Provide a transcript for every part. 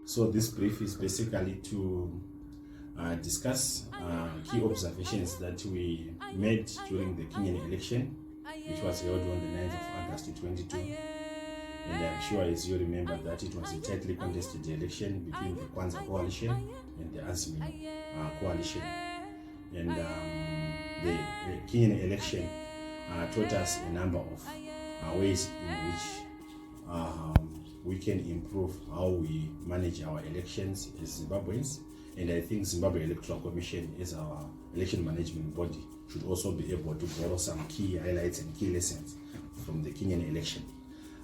So this brief is basically to discuss key observations that we made during the Kenyan election, which was held on the 9th of August 22. And I'm sure, as you remember, that it was a tightly contested election between the Kwanzaa coalition and the Azimio coalition. And the Kenyan election taught us a number of ways in which we can improve how we manage our elections as Zimbabweans. And I think Zimbabwe Electoral Commission, as our election management body, should also be able to borrow some key highlights and key lessons from the Kenyan election.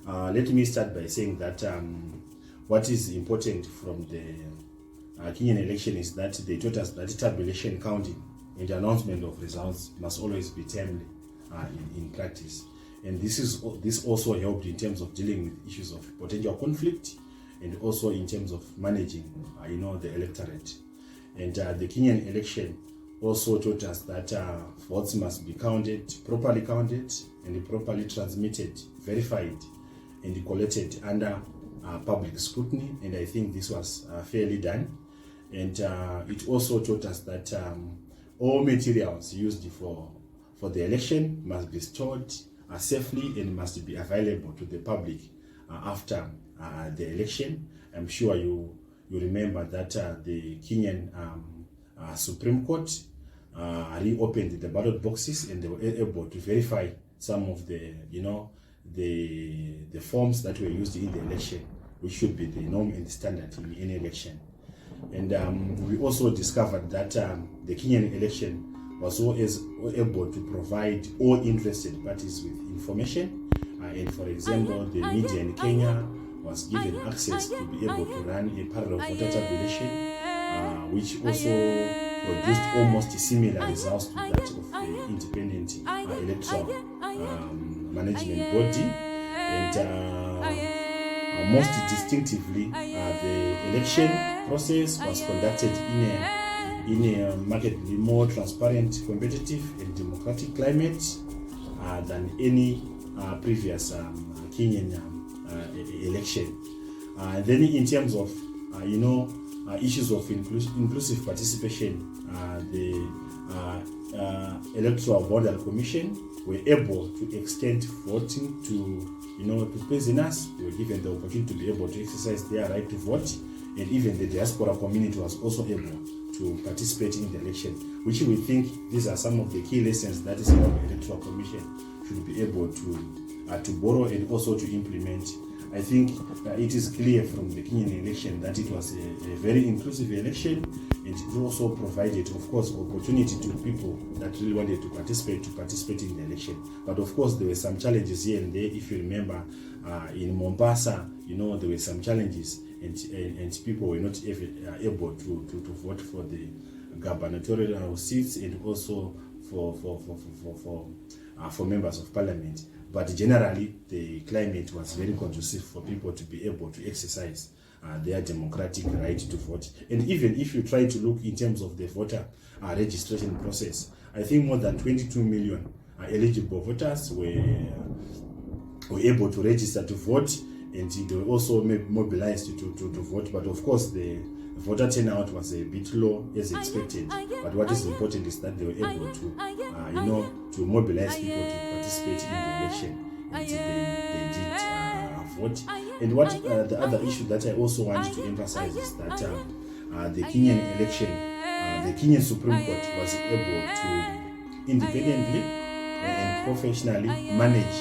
Let me start by saying that what is important from the Kenyan election is that they taught us that tabulation, counting, and the announcement of results must always be timely in practice. And this also helped in terms of dealing with issues of potential conflict, and also in terms of managing, the electorate. And the Kenyan election also taught us that votes must be properly counted, and properly transmitted, verified, and collected under public scrutiny. And I think this was fairly done. And it also taught us that all materials used for the election must be stored safely and must be available to the public after the election. I'm sure you remember that the Kenyan Supreme Court reopened the ballot boxes, and they were able to verify some of the forms that were used in the election, which should be the norm and standard in any election. And we also discovered that the Kenyan election was always able to provide all interested parties with information. And for example, the media in Kenya was given access to be able to run a parallel voter tabulation, which also produced almost similar results to that of the independent electoral management body. And most distinctively, the election process was conducted in a markedly more transparent, competitive, and democratic climate than any previous Kenyan election. Then in terms of issues of inclusive participation, the Electoral Boundary Commission were able to extend voting to prisoners. They were given the opportunity to be able to exercise their right to vote, and even the diaspora community was also able to participate in the election, which we think these are some of the key lessons that the Electoral Commission should be able to borrow and also to implement. I think it is clear from the Kenyan election that it was a very inclusive election, and it also provided, of course, opportunity to people that really wanted to participate in the election. But of course, there were some challenges here and there. If you remember, in Mombasa, there were some challenges, and people were not able to vote for the gubernatorial seats, and also for members of parliament. But generally, the climate was very conducive for people to be able to exercise their democratic right to vote. And even if you try to look in terms of the voter registration process, I think more than 22 million eligible voters were able to register to vote, and they were also mobilized to vote. But of course, the voter turnout was a bit low as expected. But what is important is that they were able to mobilize people to participate in the election, and they did vote. And what the other issue that I also want to emphasize is that the Kenyan election, the Kenyan Supreme Court was able to independently and professionally manage,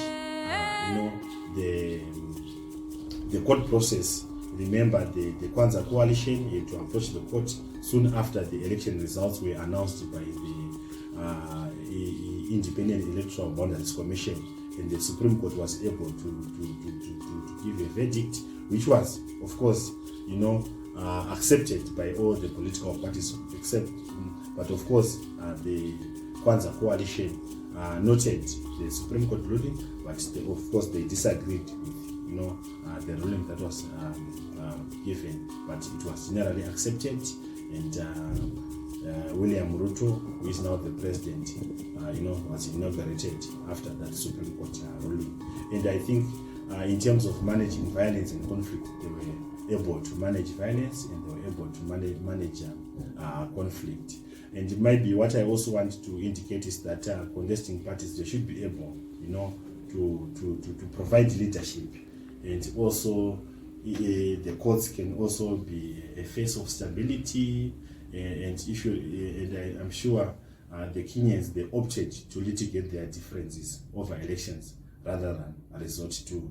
the court process. Remember, the Kwanzaa coalition had to approach the court soon after the election results were announced by the Independent Electoral Boundaries Commission, and the Supreme Court was able to give a verdict, which was, of course, accepted by all the political parties, but of course, the Kwanzaa coalition noted the Supreme Court ruling, but of course they disagreed with the ruling that was given, but it was generally accepted. And William Ruto, who is now the president, was inaugurated after that Supreme Court ruling. And I think in terms of managing violence and conflict, they were able to manage violence and they were able to manage conflict. And maybe what I also want to indicate is that contesting parties, they should be able, to provide leadership, and also the courts can also be a face of stability. And I'm sure the Kenyans, they opted to litigate their differences over elections rather than resort to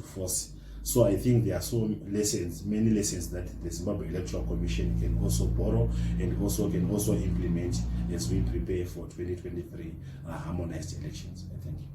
force. So I think there are many lessons that the Zimbabwe Electoral Commission can also borrow and can also implement as we prepare for 2023 harmonized elections. I thank you.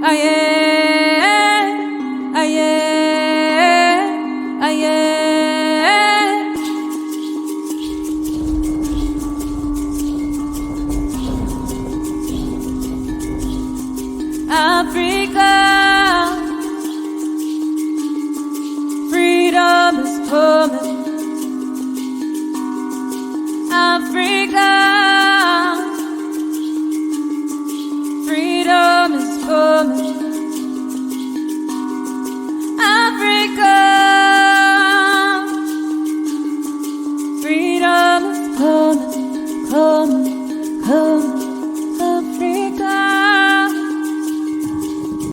Aye.